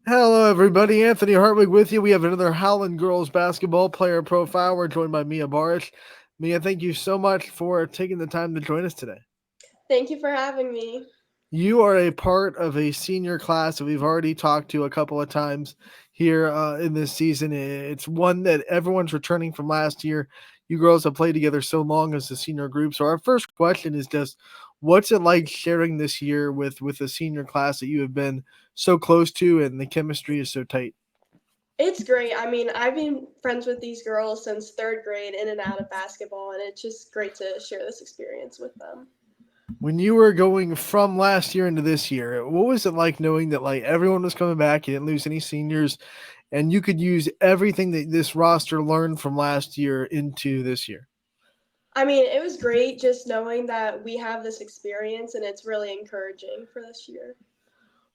Hello, everybody. Anthony Hartwig with you. We have another Howland girls basketball player profile. We're joined by Mia Barrish. Mia, thank you so much for taking the time to join us today. Thank you for having me. You are a part of a senior class that we've already talked to a couple of times here in this season. It's one that everyone's returning from last year. You girls have played together so long as a senior group. So our first question is just, what's it like sharing this year with a senior class that you have been so close to and the chemistry is so tight? It's great. I mean, I've been friends with these girls since third grade in and out of basketball, and it's just great to share this experience with them. When you were going from last year into this year, what was it like knowing that like everyone was coming back, you didn't lose any seniors, and you could use everything that this roster learned from last year into this year? I mean, it was great just knowing that we have this experience, and it's really encouraging for this year.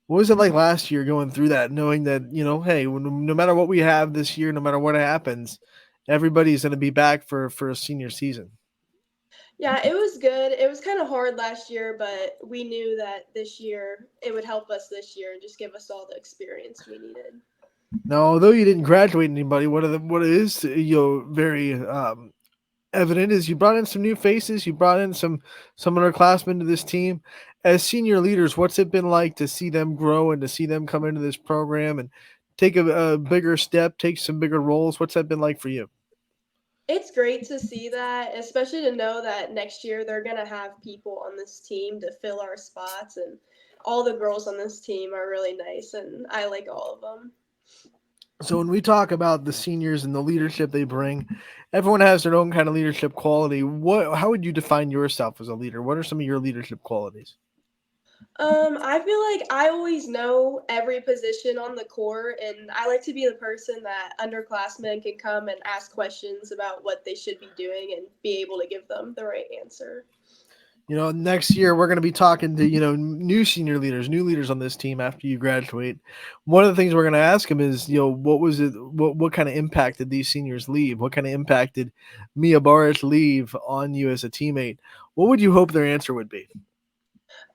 What was it like last year going through that, knowing that, hey, no matter what we have this year, no matter what happens, everybody's going to be back for a senior season? Yeah, it was good. It was kind of hard last year, but we knew that this year it would help us this year and just give us all the experience we needed. Now, although you didn't graduate anybody, what is very evident is you brought in some new faces. You brought in some underclassmen to this team. As senior leaders, what's it been like to see them grow and to see them come into this program and take a bigger step, take some bigger roles? What's that been like for you? It's great to see that, especially to know that next year they're going to have people on this team to fill our spots. And all the girls on this team are really nice, and I like all of them. So when we talk about the seniors and the leadership they bring, everyone has their own kind of leadership quality. How would you define yourself as a leader? What are some of your leadership qualities? I feel like I always know every position on the court, and I like to be the person that underclassmen can come and ask questions about what they should be doing and be able to give them the right answer. Next year we're going to be talking to new senior leaders, new leaders on this team after you graduate. One of the things we're going to ask them is, what was it? What kind of impact did these seniors leave? What kind of impact did Mia Barish leave on you as a teammate? What would you hope their answer would be?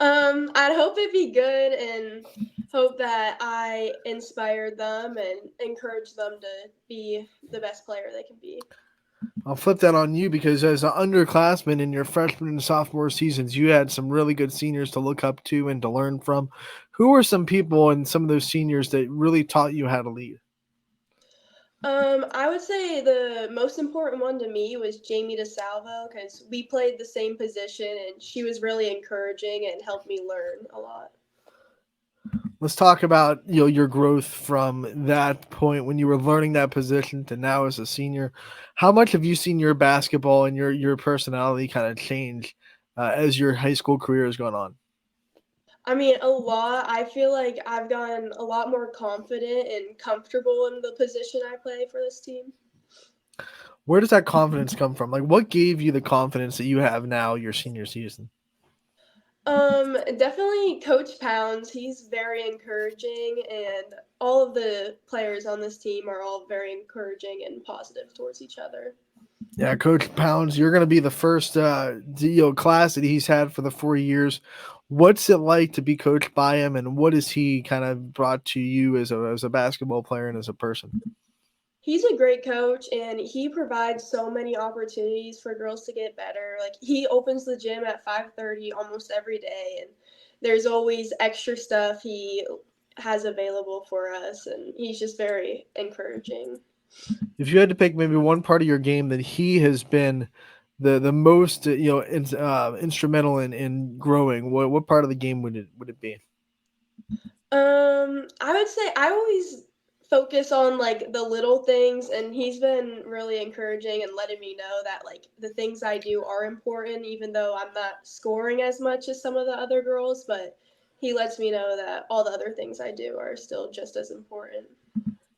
I'd hope it be good and hope that I inspired them and encourage them to be the best player they can be. I'll flip that on you because as an underclassman in your freshman and sophomore seasons, you had some really good seniors to look up to and to learn from. Who were some people and some of those seniors that really taught you how to lead? I would say the most important one to me was Jamie DeSalvo because we played the same position and she was really encouraging and helped me learn a lot. Let's talk about your growth from that point when you were learning that position to now as a senior. How much have you seen your basketball and your personality kind of change as your high school career has gone on? I mean, a lot. I feel like I've gotten a lot more confident and comfortable in the position I play for this team. Where does that confidence come from? Like, what gave you the confidence that you have now your senior season? Definitely Coach Pounds. He's very encouraging, and all of the players on this team are all very encouraging and positive towards each other. Yeah, Coach Pounds, you're going to be the first class that he's had for the 4 years. What's it like to be coached by him, and what has he kind of brought to you as a basketball player and as a person? He's a great coach, and he provides so many opportunities for girls to get better. Like he opens the gym at 5:30 almost every day, and there's always extra stuff he has available for us, and he's just very encouraging. If you had to pick maybe one part of your game that he has been the most instrumental in growing, what part of the game would it be? I would say I always focus on like the little things, and he's been really encouraging and letting me know that like the things I do are important, even though I'm not scoring as much as some of the other girls. But he lets me know that all the other things I do are still just as important.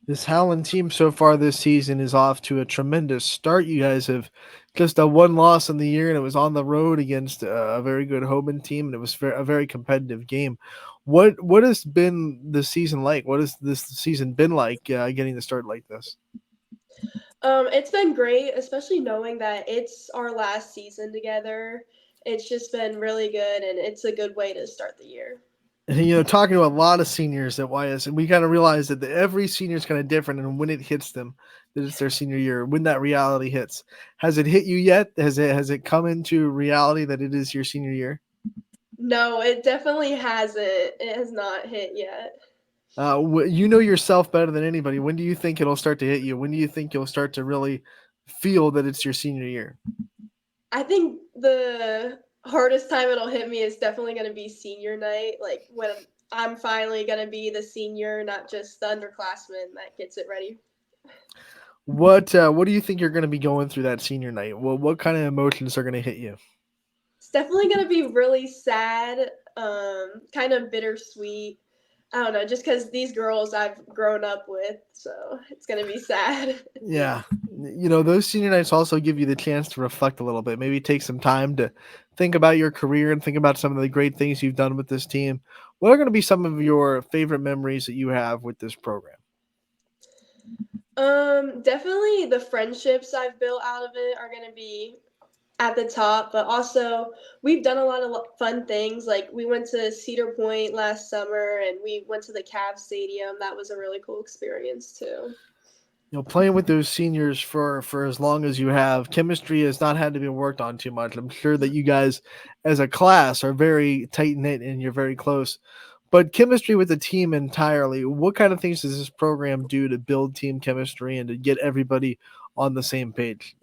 This Howland team so far this season is off to a tremendous start. You guys have just a one loss in the year, and it was on the road against a very good Hoban team, and it was a very competitive game. What has been the season like? What has this season been like getting to start like this? It's been great, especially knowing that it's our last season together. It's just been really good, and it's a good way to start the year. Talking to a lot of seniors at YS, and we kind of realize that every senior is kind of different, and when it hits them, that it's their senior year. When that reality hits, has it hit you yet? Has it come into reality that it is your senior year? No, it definitely hasn't. It has not hit yet. You know yourself better than anybody. When do you think it'll start to hit you? When do you think you'll start to really feel that it's your senior year? I think the hardest time it'll hit me is definitely gonna be senior night, like, when I'm finally gonna be the senior, not just the underclassman that gets it ready. What do you think you're going to be going through that senior night? Well, what kind of emotions are going to hit you? It's definitely gonna be really sad, kind of bittersweet. I don't know, just because these girls I've grown up with, so it's gonna be sad. Yeah. Those senior nights also give you the chance to reflect a little bit. Maybe take some time to think about your career and think about some of the great things you've done with this team. What are going to be some of your favorite memories that you have with this program? Definitely the friendships I've built out of it are gonna be at the top, but also we've done a lot of fun things. Like we went to Cedar Point last summer and we went to the Cavs Stadium. That was a really cool experience too. Playing with those seniors for as long as you have, chemistry has not had to be worked on too much. I'm sure that you guys, as a class, are very tight knit and you're very close. But chemistry with the team entirely, what kind of things does this program do to build team chemistry and to get everybody on the same page?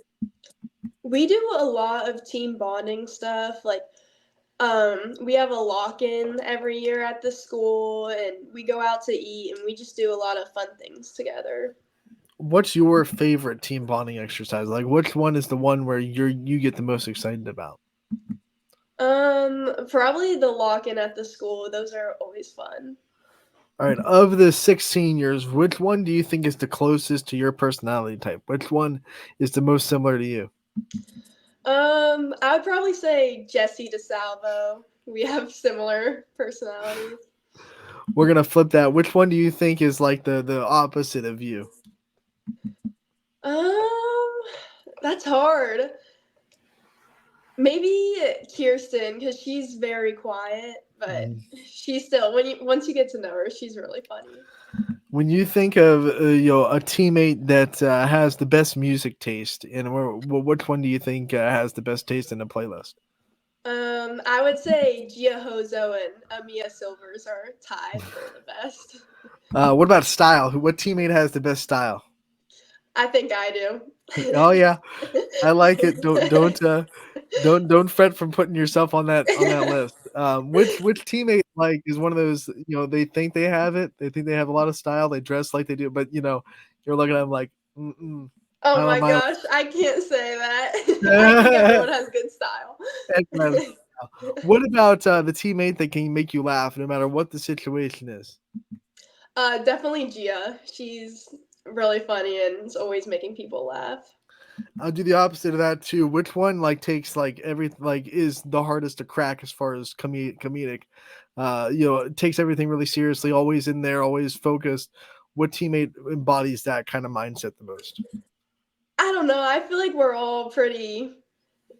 We do a lot of team bonding stuff. Like we have a lock-in every year at the school and we go out to eat and we just do a lot of fun things together. What's your favorite team bonding exercise? Like, which one is the one where you get the most excited about? Probably the lock-in at the school. Those are always fun. All right, of the six seniors, which one do you think is the closest to your personality type? Which one is the most similar to you? I would probably say Jesse DeSalvo. We have similar personalities. We're gonna flip that. Which one do you think is like the opposite of you? Um, that's hard. Maybe Kirsten, because she's very quiet, but Mhm. she's still once you get to know her, she's really funny. When you think of a teammate that has the best music taste, and which one do you think has the best taste in the playlist? I would say Gia Hozo and Amia Silvers are tied for the best. What about style? What teammate has the best style? I think I do. Oh yeah, I like it. Don't fret from putting yourself on that list. Which teammate like is one of those, they think they have it. They think they have a lot of style. They dress like they do, but you're looking at them like, mm-mm, Oh not on my my gosh, I can't say that. I think list. everyone has good style. Everyone has style. What about the teammate that can make you laugh no matter what the situation is? Definitely Gia. She's really funny and is always making people laugh. I'll do the opposite of that too. Which one like takes like every like is the hardest to crack as far as comedic? Takes everything really seriously, always in there, always focused. What teammate embodies that kind of mindset the most? I don't know. I feel like we're all pretty.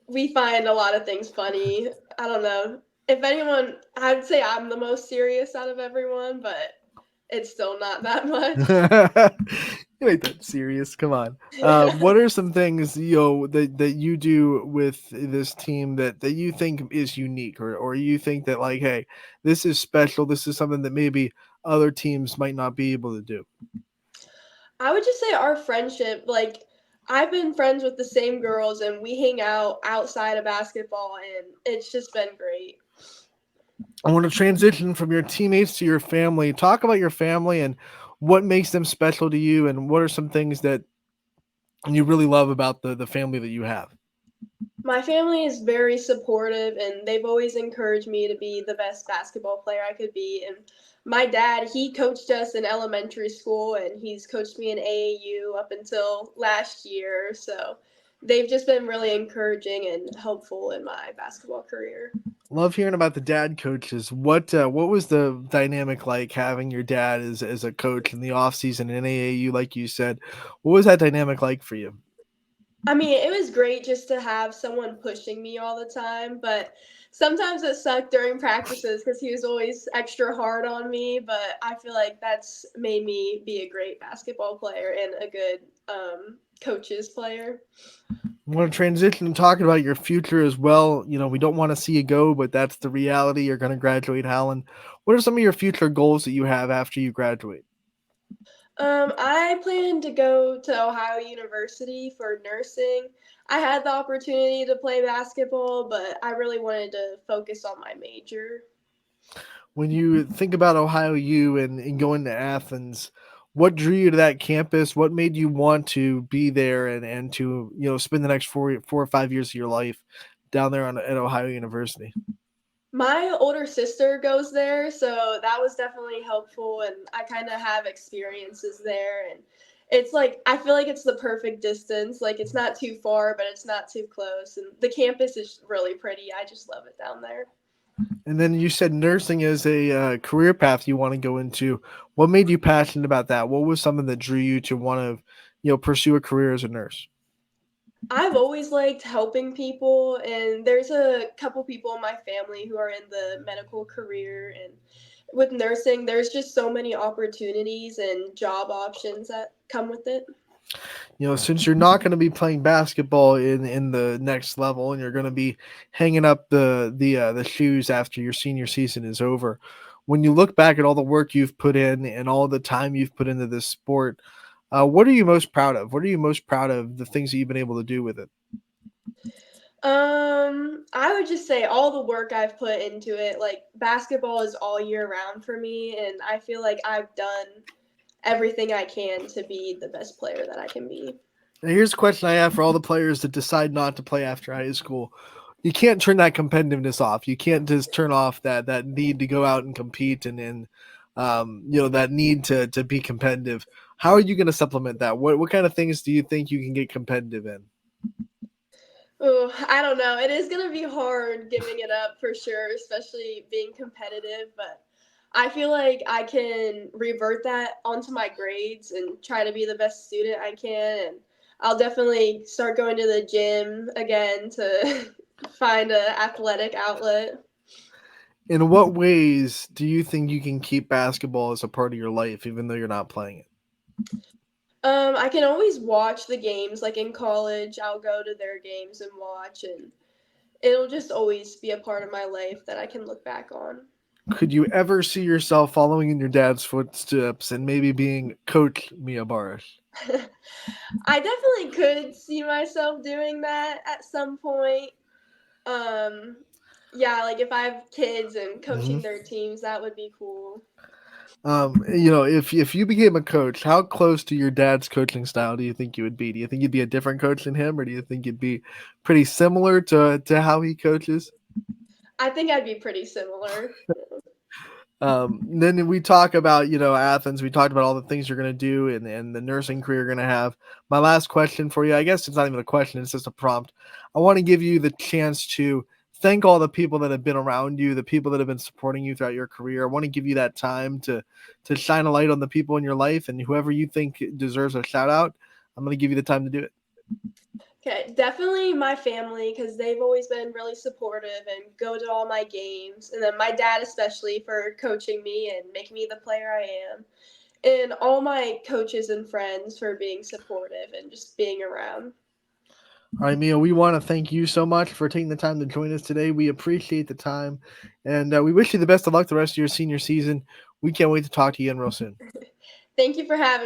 We find a lot of things funny. I don't know. If anyone, I'd say I'm the most serious out of everyone, but it's still not that much. You ain't that serious. Come on. What are some things that you do with this team that you think is unique, or you think that like, hey, this is special. This is something that maybe other teams might not be able to do. I would just say our friendship, like, I've been friends with the same girls and we hang out outside of basketball and it's just been great. I want to transition from your teammates to your family. Talk about your family and what makes them special to you, and what are some things that you really love about the family that you have. My family is very supportive and they've always encouraged me to be the best basketball player I could be. And my dad, he coached us in elementary school and he's coached me in AAU up until last year. So they've just been really encouraging and helpful in my basketball career. Love hearing about the dad coaches. What was the dynamic like having your dad as a coach in the off season in AAU, like you said? What was that dynamic like for you? I mean, it was great just to have someone pushing me all the time, but Sometimes it sucked during practices because he was always extra hard on me, but I feel like that's made me be a great basketball player and a good coaches player. I want to transition to talking about your future as well. We don't want to see you go, but that's the reality. You're going to graduate Howland. What are some of your future goals that you have after you graduate? I plan to go to Ohio University for nursing. I had the opportunity to play basketball, but I really wanted to focus on my major. When you think about Ohio U and going to Athens, what drew you to that campus? What made you want to be there and to spend the next 4 or 5 years of your life down there at Ohio University? My older sister goes there, so that was definitely helpful, and I kind of have experiences there. And it's like, I feel like it's the perfect distance. Like, it's not too far, but it's not too close. And the campus is really pretty. I just love it down there. And then you said nursing is a career path you want to go into. What made you passionate about that? What was something that drew you to want to, pursue a career as a nurse? I've always liked helping people, and there's a couple people in my family who are in the medical career. And with nursing, there's just so many opportunities and job options that come with it. Since you're not going to be playing basketball in the next level, and you're going to be hanging up the shoes after your senior season is over, when you look back at all the work you've put in and all the time you've put into this sport, what are you most proud of? What are you most proud of the things that you've been able to do with it? I would just say all the work I've put into it. Like, basketball is all year round for me, and I feel like I've done everything I can to be the best player that I can be. Now, here's a question I have for all the players that decide not to play after high school. You can't turn that competitiveness off. You can't just turn off that need to go out and compete and that need to be competitive. How are you going to supplement that? What kind of things do you think you can get competitive in? Oh, I don't know. It is gonna be hard giving it up for sure, especially being competitive, but I feel like I can revert that onto my grades and try to be the best student I can. And I'll definitely start going to the gym again to find a athletic outlet. In what ways do you think you can keep basketball as a part of your life, even though you're not playing it? I can always watch the games. Like in college, I'll go to their games and watch, and it'll just always be a part of my life that I can look back on. Could you ever see yourself following in your dad's footsteps and maybe being Coach Mia Barrish? I definitely could see myself doing that at some point. Um, yeah, like if I have kids and Hmm. coaching their teams, that would be cool. If you became a coach, how close to your dad's coaching style do you think you would be? Do you think you'd be a different coach than him, or do you think you'd be pretty similar to how he coaches? I think I'd be pretty similar. Then we talk about Athens. We talked about all the things you're going to do and the nursing career you're going to have. My last question for you, I guess it's not even a question; it's just a prompt. I want to give you the chance to thank all the people that have been around you, the people that have been supporting you throughout your career. I want to give you that time to shine a light on the people in your life and whoever you think deserves a shout out. I'm going to give you the time to do it. Okay, definitely my family because they've always been really supportive and go to all my games. And then my dad, especially, for coaching me and making me the player I am. And all my coaches and friends for being supportive and just being around. All right, Mia, we want to thank you so much for taking the time to join us today. We appreciate the time, and we wish you the best of luck the rest of your senior season. We can't wait to talk to you again real soon. Thank you for having me.